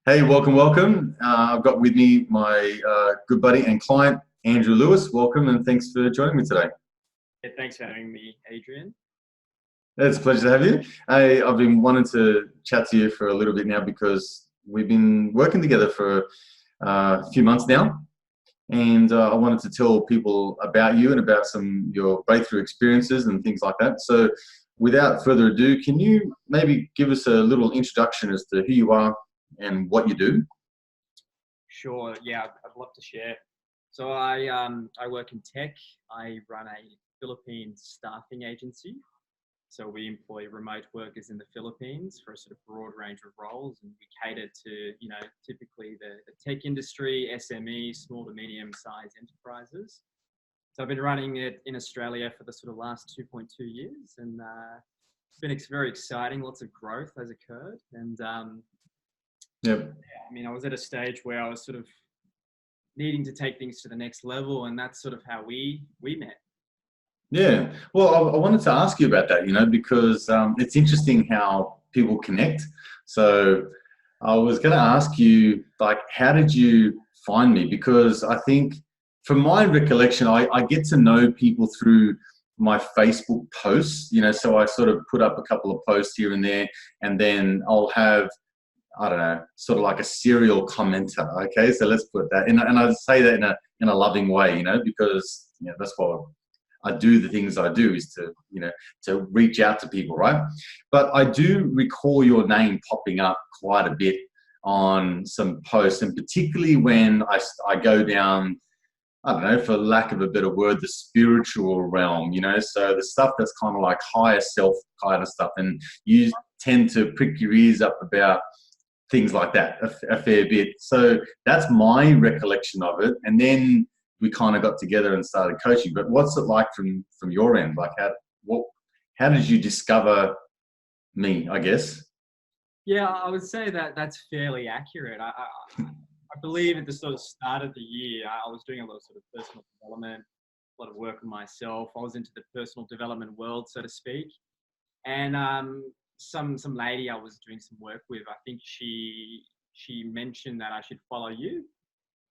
Hey, welcome, welcome. I've got with me my good buddy and client, Andrew Lewis. Welcome and thanks for joining me today. Yeah, thanks for having me, Adrian. It's a pleasure to have you. Hey, I've been wanting to chat to you for a little bit now because we've been working together for a few months now. And I wanted to tell people about you and about some your breakthrough experiences and things like that. So without further ado, can you maybe give us a little introduction as to who you are and what you do? Sure. Yeah, I'd love to share. So I work in tech. I run a Philippines staffing agency. So we employ remote workers in the Philippines for a sort of broad range of roles, and we cater to typically the tech industry, SME, small to medium sized enterprises. So I've been running it in Australia for the sort of last 2.2 years, and it's been very exciting. Lots of growth has occurred, and Yep. I mean, I was at a stage where I was sort of needing to take things to the next level, and that's sort of how we met. Yeah. Well, I wanted to ask you about that, because it's interesting how people connect. So I was going to ask you, like, how did you find me? Because I think from my recollection, I get to know people through my Facebook posts, so I sort of put up a couple of posts here and there, and then I'll have, I don't know, sort of like a serial commenter. Okay, so let's put that in, and I say that in a loving way, because that's what I do. The things I do is to reach out to people, right? But I do recall your name popping up quite a bit on some posts, and particularly when I go down, I don't know, for lack of a better word, the spiritual realm, so the stuff that's kind of like higher self kind of stuff, and you tend to prick your ears up about things like that a fair bit. So that's my recollection of it. And then we kind of got together and started coaching. But what's it like from your end? Like how did you discover me, I guess? Yeah, I would say that that's fairly accurate. I believe at the sort of start of the year, I was doing a lot of sort of personal development, a lot of work on myself. I was into the personal development world, so to speak. And some lady I was doing some work with, I think she mentioned that I should follow you.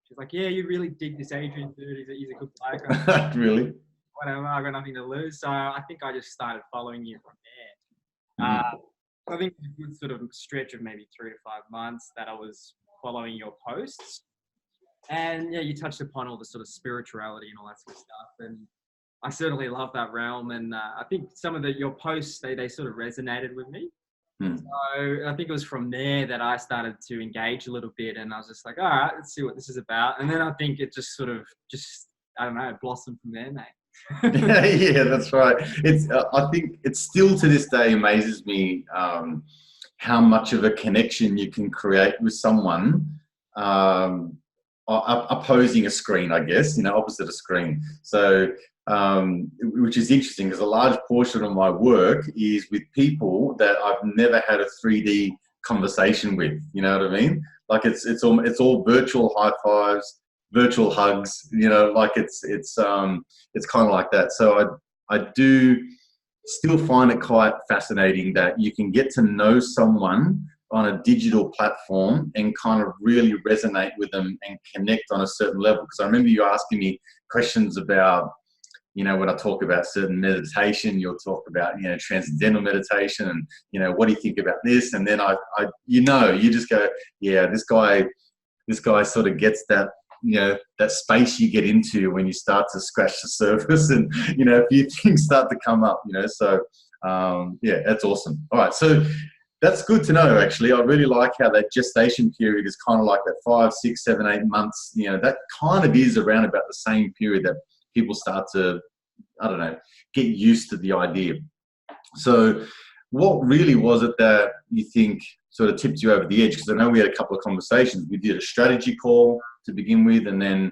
She's like, "Yeah, you really dig this Adrian dude. He's a good bloke." I'm like, Really? whatever, I've got nothing to lose. So I think I just started following you from there. Mhm. I think a good sort of stretch of maybe 3 to 5 months that I was following your posts. And yeah, you touched upon all the sort of spirituality and all that sort of stuff. And I certainly love that realm. And I think some of your posts, they sort of resonated with me. Mhm. So I think it was from there that I started to engage a little bit, and I was just like, all right, let's see what this is about. And then I think it just sort of I don't know, blossomed from there, mate. Yeah, that's right. It's I think it still to this day amazes me how much of a connection you can create with someone um, opposing a screen, I guess, opposite a screen. So, which is interesting because a large portion of my work is with people that I've never had a 3D conversation with. You know what I mean? Like it's all virtual high fives, virtual hugs. Like it's kind of like that. So I do still find it quite fascinating that you can get to know someone on a digital platform and kind of really resonate with them and connect on a certain level. Because I remember you asking me questions about, when I talk about certain meditation, you'll talk about, transcendental meditation and, what do you think about this? And then you just go, yeah, this guy sort of gets that, that space you get into when you start to scratch the surface and, a few things start to come up, so yeah, that's awesome. All right. So that's good to know, actually. I really like how that gestation period is kind of like that 5, 6, 7, 8 months, that kind of is around about the same period that people start to, I don't know, get used to the idea. So what really was it that you think sort of tipped you over the edge? Because I know we had a couple of conversations. We did a strategy call to begin with, and then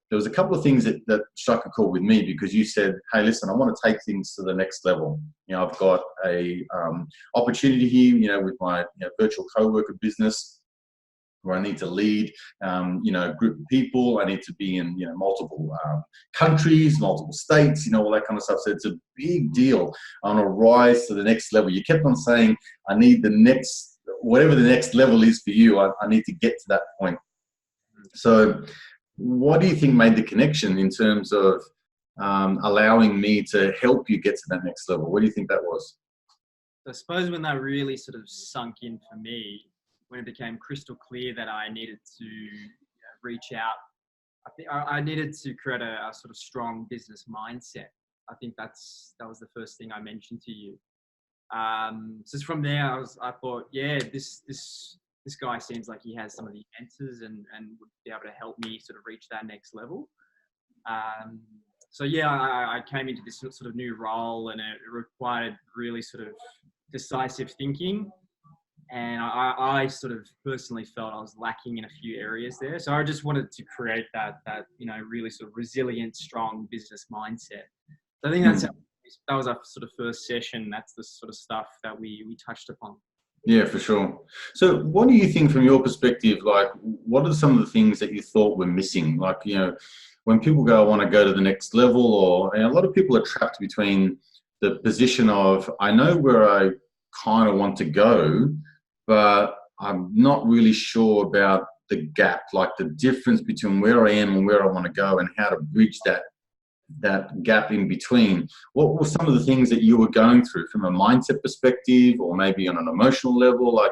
there was a couple of things that struck a chord with me because you said, hey, listen, I want to take things to the next level. I've got a opportunity here, with my virtual co-worker business where I need to lead, a group of people. I need to be in, multiple countries, multiple states, all that kind of stuff. So it's a big deal. I want to rise to the next level. You kept on saying, I need the next whatever the next level is for you, I need to get to that point. So what do you think made the connection in terms of allowing me to help you get to that next level? What do you think that was? I suppose when that really sort of sunk in for me, when it became crystal clear that I needed to reach out, I think I needed to create a sort of strong business mindset. I think that was the first thing I mentioned to you. So from there, I thought, yeah, this guy seems like he has some of the answers and would be able to help me sort of reach that next level. So yeah, I came into this sort of new role, and it required really sort of decisive thinking. And I sort of personally felt I was lacking in a few areas there. So I just wanted to create that really sort of resilient, strong business mindset. So I think that was our sort of first session. That's the sort of stuff that we touched upon. Yeah, for sure. So what do you think from your perspective, like, what are some of the things that you thought were missing? Like, when people go, I want to go to the next level, and a lot of people are trapped between the position of, I know where I kind of want to go, but I'm not really sure about the gap, like the difference between where I am and where I want to go, and how to bridge that gap in between. What were some of the things that you were going through from a mindset perspective, or maybe on an emotional level? Like,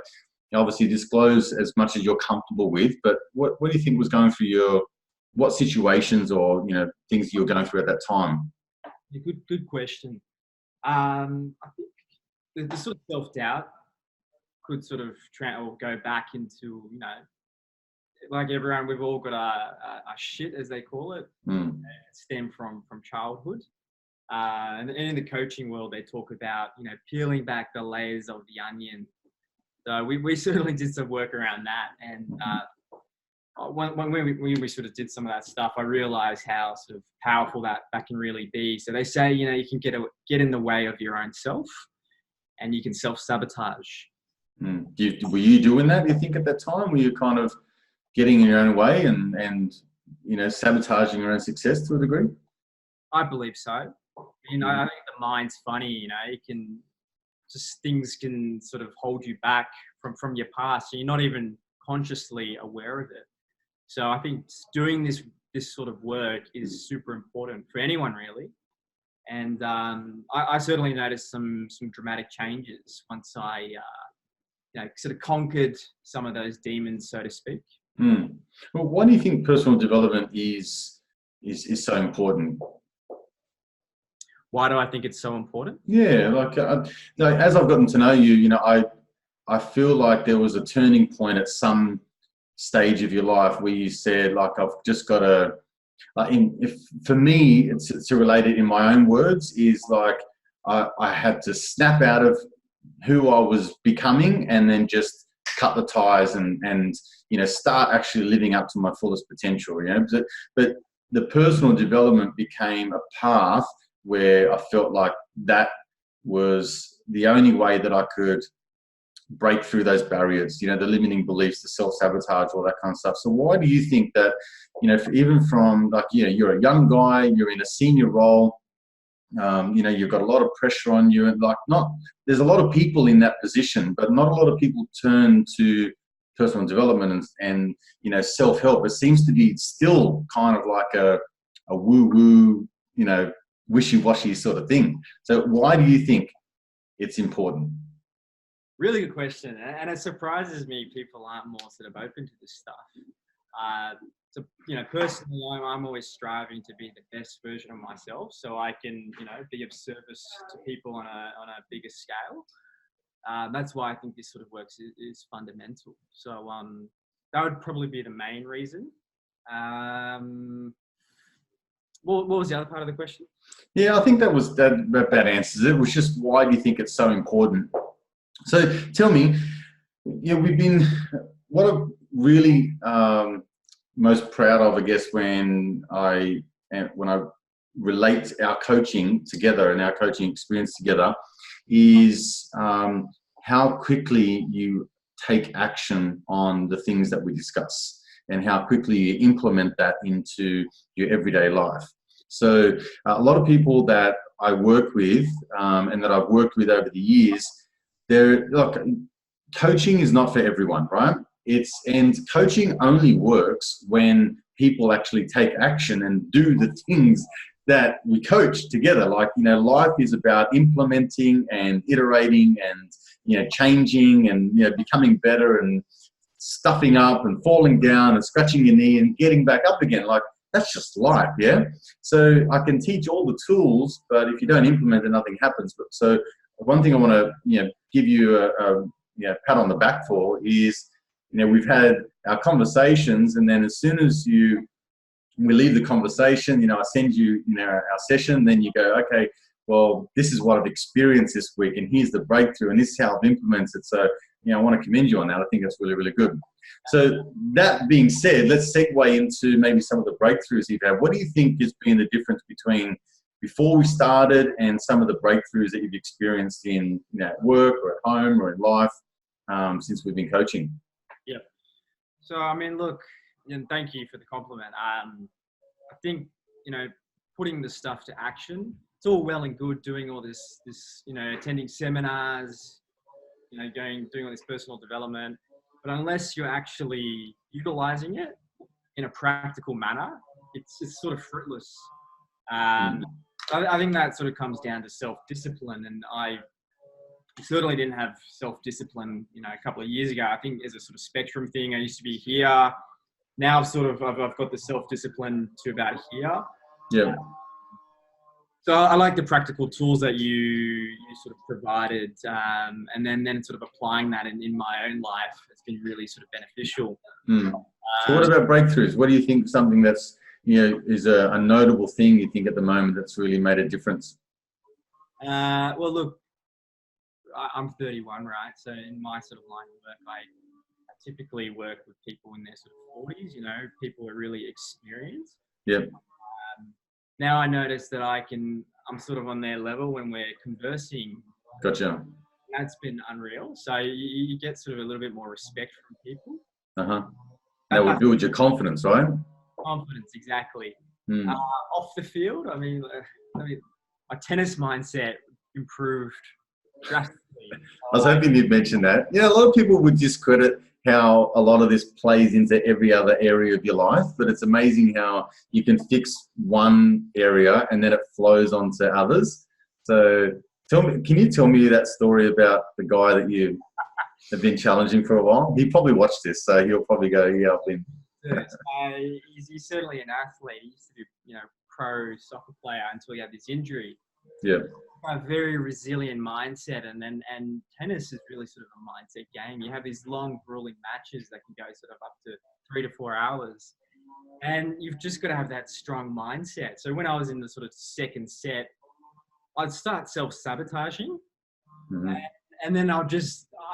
obviously disclose as much as you're comfortable with, but what do you think was going through what situations or things you were going through at that time? Good question. I think the sort of self-doubt could sort of or go back into, like everyone, we've all got a shit, as they call it, stem from childhood. And in the coaching world, they talk about, peeling back the layers of the onion. So we certainly did some work around that. And when we sort of did some of that stuff, I realized how sort of powerful that can really be. So they say, you can get in the way of your own self, and you can self-sabotage. Were you doing that, do you think, at that time? Were you kind of getting in your own way and sabotaging your own success to a degree? I believe so. I think the mind's funny. Things can sort of hold you back from your past, and you're not even consciously aware of it. So I think doing this sort of work is super important for anyone, really. And I certainly noticed some dramatic changes once I sort of conquered some of those demons, so to speak. Well, why do you think personal development is so important? Why do I think it's so important? Yeah, like as I've gotten to know you, I feel like there was a turning point at some stage of your life where you said, like, I've just got to. For me, it's to relate it in my own words, is like I had to snap out of who I was becoming, and then just cut the ties and start actually living up to my fullest potential. But the personal development became a path where I felt like that was the only way that I could break through those barriers, the limiting beliefs, the self-sabotage, all that kind of stuff. So why do you think that, even from like, you're a young guy, you're in a senior role, you've got a lot of pressure on you, and there's a lot of people in that position, but not a lot of people turn to personal development and self-help. It seems to be still kind of like a woo-woo, wishy-washy sort of thing. So why do you think it's important? Really good question. And it surprises me people aren't more sort of open to this stuff. So, personally, I'm always striving to be the best version of myself, so I can, be of service to people on a bigger scale. That's why I think this sort of work is fundamental. So that would probably be the main reason. What was the other part of the question? Yeah, I think that answers it. It was just, why do you think it's so important? So tell me, what I'm really most proud of, I guess, when I relate our coaching together and our coaching experience together, is how quickly you take action on the things that we discuss, and how quickly you implement that into your everyday life. So a lot of people that I work with and that I've worked with over the years, coaching is not for everyone, right? And coaching only works when people actually take action and do the things that we coach together. Like, life is about implementing and iterating and, changing and, becoming better and stuffing up and falling down and scratching your knee and getting back up again. Like, that's just life, yeah? So I can teach all the tools, but if you don't implement it, nothing happens. But so one thing I want to, give you a pat on the back for is, we've had our conversations, and then as soon as we leave the conversation, I send you, our session, then you go, okay, well, this is what I've experienced this week, and here's the breakthrough, and this is how I've implemented it. So, I want to commend you on that. I think that's really, really good. So that being said, let's segue into maybe some of the breakthroughs you've had. What do you think has been the difference between before we started and some of the breakthroughs that you've experienced in, at work or at home or in life since we've been coaching? Yeah. So, I mean, look, and thank you for the compliment. I think, putting the stuff to action, it's all well and good doing all this, attending seminars, doing all this personal development, but unless you're actually utilizing it in a practical manner, it's sort of fruitless. I think that sort of comes down to self-discipline, and I certainly didn't have self-discipline, a couple of years ago. I think as a sort of spectrum thing, I used to be here. Now I've got the self-discipline to about here. Yeah. So I like the practical tools that you sort of provided, and then sort of applying that in my own life has been really sort of beneficial. So what about breakthroughs? What do you think something that's, is a notable thing you think at the moment that's really made a difference? Well, look, I'm 31, right? So in my sort of line of work, I typically work with people in their sort of 40s, people who are really experienced. Yep. Now I notice that I'm sort of on their level when we're conversing. Gotcha. That's been unreal. So you get sort of a little bit more respect from people. That will build your confidence, right? Confidence, exactly. Off the field, I mean, my tennis mindset improved drastically. I was hoping you'd mention that. A lot of people would discredit how a lot of this plays into every other area of your life, but it's amazing how you can fix one area and then it flows onto others. So can you tell me that story about the guy that you have been challenging for a while? He probably watched this, so he'll probably go, yeah, I've been. He's certainly an athlete. He used to be, pro soccer player until he had this injury. Yeah. A very resilient mindset, and tennis is really sort of a mindset game. You have these long, grueling matches that can go sort of up to 3 to 4 hours, and you've just got to have that strong mindset. So when I was in the sort of second set, I'd start self-sabotaging, and then I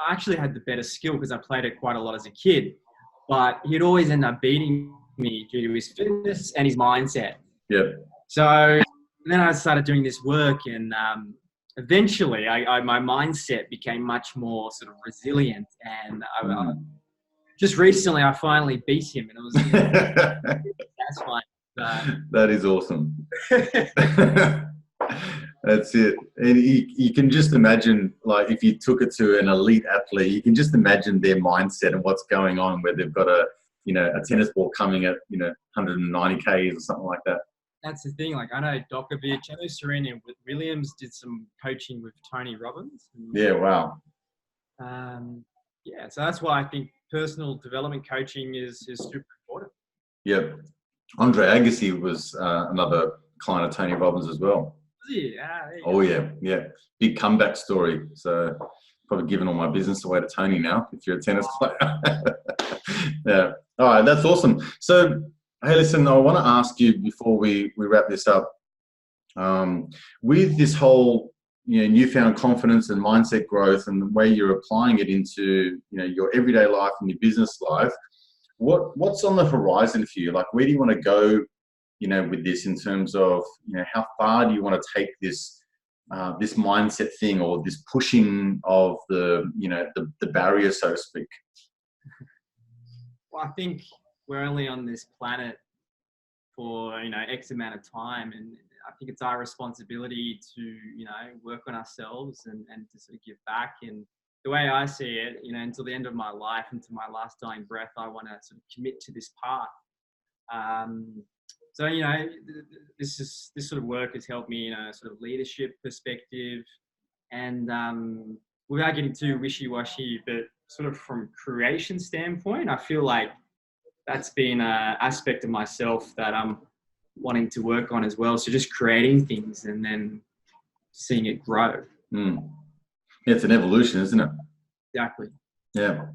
actually had the better skill because I played it quite a lot as a kid, but he'd always end up beating me due to his fitness and his mindset. Yeah. So then I started doing this work, and eventually my mindset became much more sort of resilient, and just recently I finally beat him, and it was that's fine. That is awesome. That's it. And you can just imagine, like, if you took it to an elite athlete, you can just imagine their mindset and what's going on, where they've got a tennis ball coming at 190 k's or something like that. That's the thing. Like, I know Djokovic, I know Serena Williams did some coaching with Tony Robbins. Yeah, wow. So that's why I think personal development coaching is super important. Yep. Andre Agassi was another client of Tony Robbins as well. Yeah. Oh, yeah. Big comeback story. So probably giving all my business away to Tony now, if you're a tennis player. Yeah. All right, that's awesome. So, hey, listen, I want to ask you before we wrap this up, with this whole newfound confidence and mindset growth and the way you're applying it into your everyday life and your business life, what's on the horizon for you? Like, where do you want to go with this in terms of how far do you want to take this this mindset thing, or this pushing of the barrier, so to speak? Well, I think we're only on this planet for X amount of time, and I think it's our responsibility to work on ourselves and to sort of give back. And the way I see it, until the end of my life, until my last dying breath, I want to sort of commit to this path. So this sort of work has helped me in a sort of leadership perspective, and without getting too wishy-washy, but sort of from creation standpoint, I feel like that's been an aspect of myself that I'm wanting to work on as well. So just creating things and then seeing it grow. It's an evolution, isn't it? Exactly. Yeah,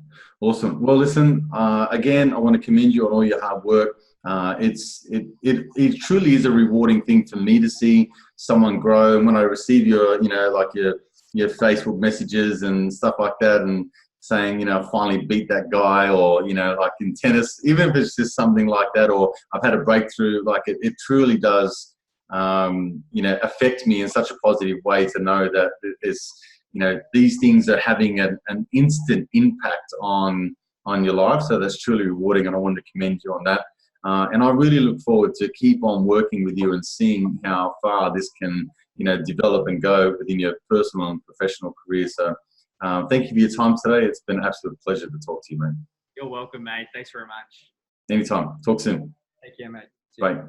awesome. Well, listen, again, I want to commend you on all your hard work. It truly is a rewarding thing for me to see someone grow. And when I receive your, like your Facebook messages and stuff like that, and saying, I finally beat that guy, or, like in tennis, even if it's just something like that, or I've had a breakthrough, like it truly does, affect me in such a positive way to know that it's, these things are having an instant impact on your life. So that's truly rewarding, and I wanted to commend you on that. And I really look forward to keep on working with you and seeing how far this can, develop and go within your personal and professional career. So thank you for your time today. It's been an absolute pleasure to talk to you, man. You're welcome, mate. Thanks very much. Anytime. Talk soon. Take care, mate. Bye.